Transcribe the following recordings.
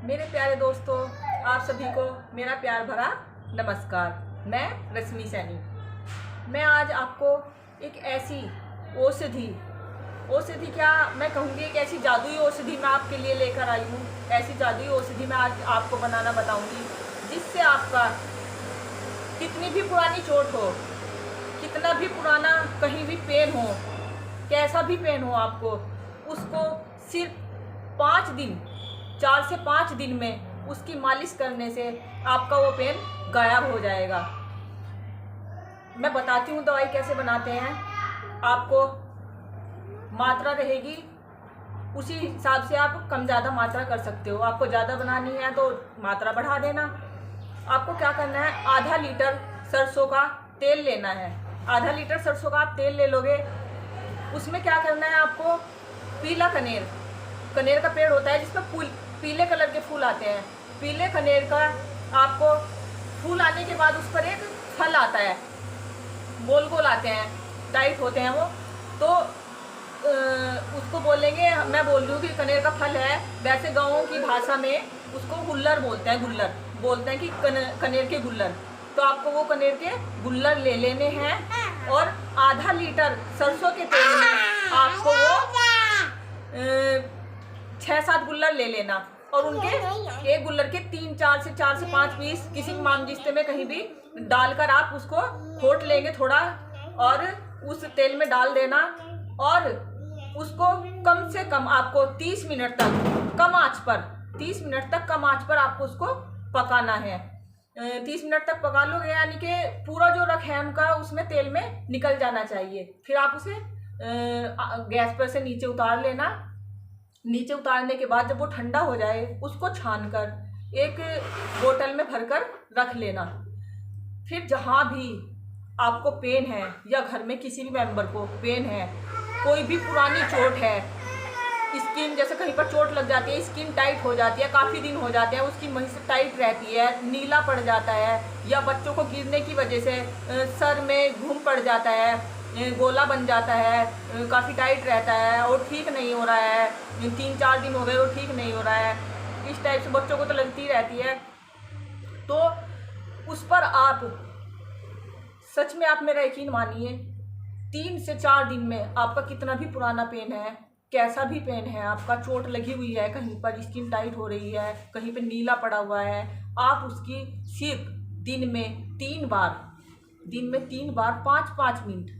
मेरे प्यारे दोस्तों, आप सभी को मेरा प्यार भरा नमस्कार। मैं रश्मि सैनी। मैं आज आपको एक ऐसी औषधि क्या मैं कहूँगी, एक ऐसी जादुई औषधि मैं आपके लिए लेकर आई हूँ। ऐसी जादुई औषधि मैं आज आपको बनाना बताऊँगी, जिससे आपका कितनी भी पुरानी चोट हो, कितना भी पुराना कहीं भी पेन हो, कैसा भी पेन हो, आपको उसको सिर्फ 5 दिन 4 से 5 दिन में उसकी मालिश करने से आपका वो पेन गायब हो जाएगा। मैं बताती हूँ दवाई कैसे बनाते हैं। आपको मात्रा रहेगी, उसी हिसाब से आप कम ज़्यादा मात्रा कर सकते हो। आपको ज़्यादा बनानी है तो मात्रा बढ़ा देना। आपको क्या करना है, आधा लीटर सरसों का तेल लेना है। आधा लीटर सरसों का आप तेल ले लोगे। उसमें क्या करना है, आपको पीला कनेर का पेड़ होता है जिसमें पीले कलर के फूल आते हैं। पीले कनेर का आपको फूल आने के बाद उस पर एक फल आता है, गोल गोल आते हैं, टाइट होते हैं वो। तो उसको बोलेंगे, मैं बोल रही हूँ कि कनेर का फल है, वैसे गाँवों की भाषा में उसको गुल्लर बोलते हैं। गुल्लर बोलते हैं कि कनेर के गुल्लर। तो आपको वो कनेर के गुल्लर ले लेने हैं और आधा लीटर सरसों के तेल में आपको वो 6-7 गुल्लर ले लेना और उनके एक गुल्लर के 4 से 5 पीस किसी मांगजिस्ते में कहीं भी डालकर आप उसको खोट लेंगे थोड़ा, और उस तेल में डाल देना। और उसको कम से कम आपको 30 मिनट तक कम आंच पर आपको उसको पकाना है। 30 मिनट तक पका लोगे, यानी कि पूरा जो रख है उनका उसमें तेल में निकल जाना चाहिए। फिर आप उसे गैस पर से नीचे उतार लेना। नीचे उतारने के बाद जब वो ठंडा हो जाए, उसको छानकर एक बोतल में भरकर रख लेना। फिर जहाँ भी आपको पेन है या घर में किसी भी मेंबर को पेन है, कोई भी पुरानी चोट है, स्किन जैसे कहीं पर चोट लग जाती है, स्किन टाइट हो जाती है, काफ़ी दिन हो जाते हैं, उसकी वहीं से टाइट रहती है, नीला पड़ जाता है, या बच्चों को गिरने की वजह से सर में घूम पड़ जाता है, गोला बन जाता है, काफ़ी टाइट रहता है और ठीक नहीं हो रहा है, 3-4 दिन हो गए और ठीक नहीं हो रहा है, इस टाइप से बच्चों को तो लगती रहती है। तो उस पर आप सच में, आप मेरा यकीन मानिए, 3 से 4 दिन में आपका कितना भी पुराना पेन है, कैसा भी पेन है, आपका चोट लगी हुई है, कहीं पर स्किन टाइट हो रही है, कहीं पर नीला पड़ा हुआ है, आप उसकी सिर्फ दिन में 3 बार 5-5 मिनट,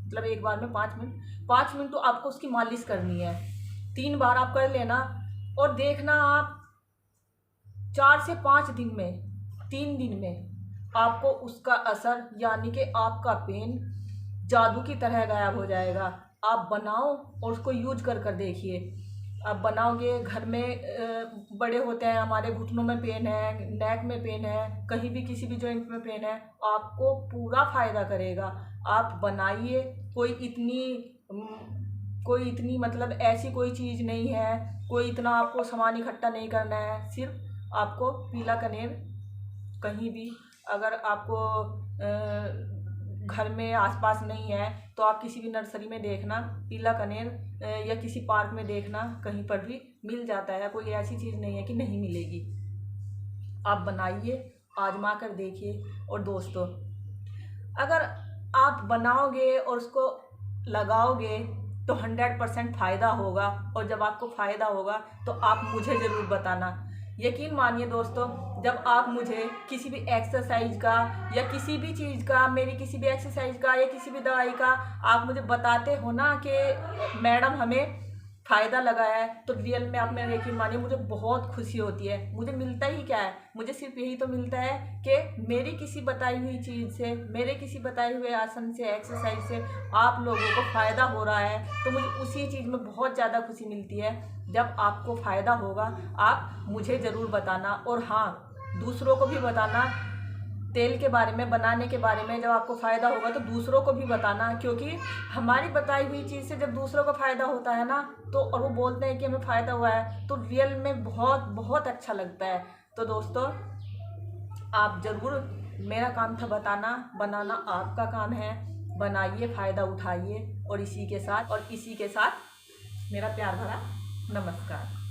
मतलब एक बार में 5 मिनट तो आपको उसकी मालिश करनी है। 3 बार आप कर लेना और देखना, आप 4 से 5 दिन में, 3 दिन में आपको उसका असर, यानी कि आपका पेन जादू की तरह गायब हो जाएगा। आप बनाओ और उसको यूज कर देखिए। आप बनाओगे, घर में बड़े होते हैं, हमारे घुटनों में पेन है, नेक में पेन है, कहीं भी किसी भी जॉइंट में पेन है, आपको पूरा फ़ायदा करेगा। आप बनाइए। कोई इतनी मतलब ऐसी कोई चीज़ नहीं है, कोई इतना आपको सामान इकट्ठा नहीं करना है। सिर्फ आपको पीला कनेर, कहीं भी अगर आपको घर में आसपास नहीं है तो आप किसी भी नर्सरी में देखना, पीला कनेर, या किसी पार्क में देखना, कहीं पर भी मिल जाता है। कोई ऐसी चीज़ नहीं है कि नहीं मिलेगी। आप बनाइए, आजमा कर देखिए। और दोस्तों, अगर आप बनाओगे और उसको लगाओगे तो 100% फ़ायदा होगा। और जब आपको फ़ायदा होगा तो आप मुझे ज़रूर बताना। यकीन मानिए दोस्तों, जब आप मुझे किसी भी एक्सरसाइज का या किसी भी चीज़ का, मेरी किसी भी एक्सरसाइज का या किसी भी दवाई का आप मुझे बताते हो ना कि मैडम हमें फ़ायदा लगा है, तो रियल में आप मेरा यकीन मानिए, मुझे बहुत खुशी होती है। मुझे मिलता ही क्या है, मुझे सिर्फ यही तो मिलता है कि मेरी किसी बताई हुई चीज़ से, मेरे किसी बताए हुए आसन से, एक्सरसाइज से आप लोगों को फ़ायदा हो रहा है, तो मुझे उसी चीज़ में बहुत ज़्यादा खुशी मिलती है। जब आपको फ़ायदा होगा आप मुझे ज़रूर बताना। और हाँ, दूसरों को भी बताना तेल के बारे में, बनाने के बारे में। जब आपको फ़ायदा होगा तो दूसरों को भी बताना, क्योंकि हमारी बताई हुई चीज़ से जब दूसरों को फ़ायदा होता है ना, तो और वो बोलते हैं कि हमें फ़ायदा हुआ है, तो रियल में बहुत बहुत अच्छा लगता है। तो दोस्तों, आप ज़रूर, मेरा काम था बताना, बनाना आपका काम है। बनाइए, फ़ायदा उठाइए। और इसी के साथ मेरा प्यार भरा नमस्कार।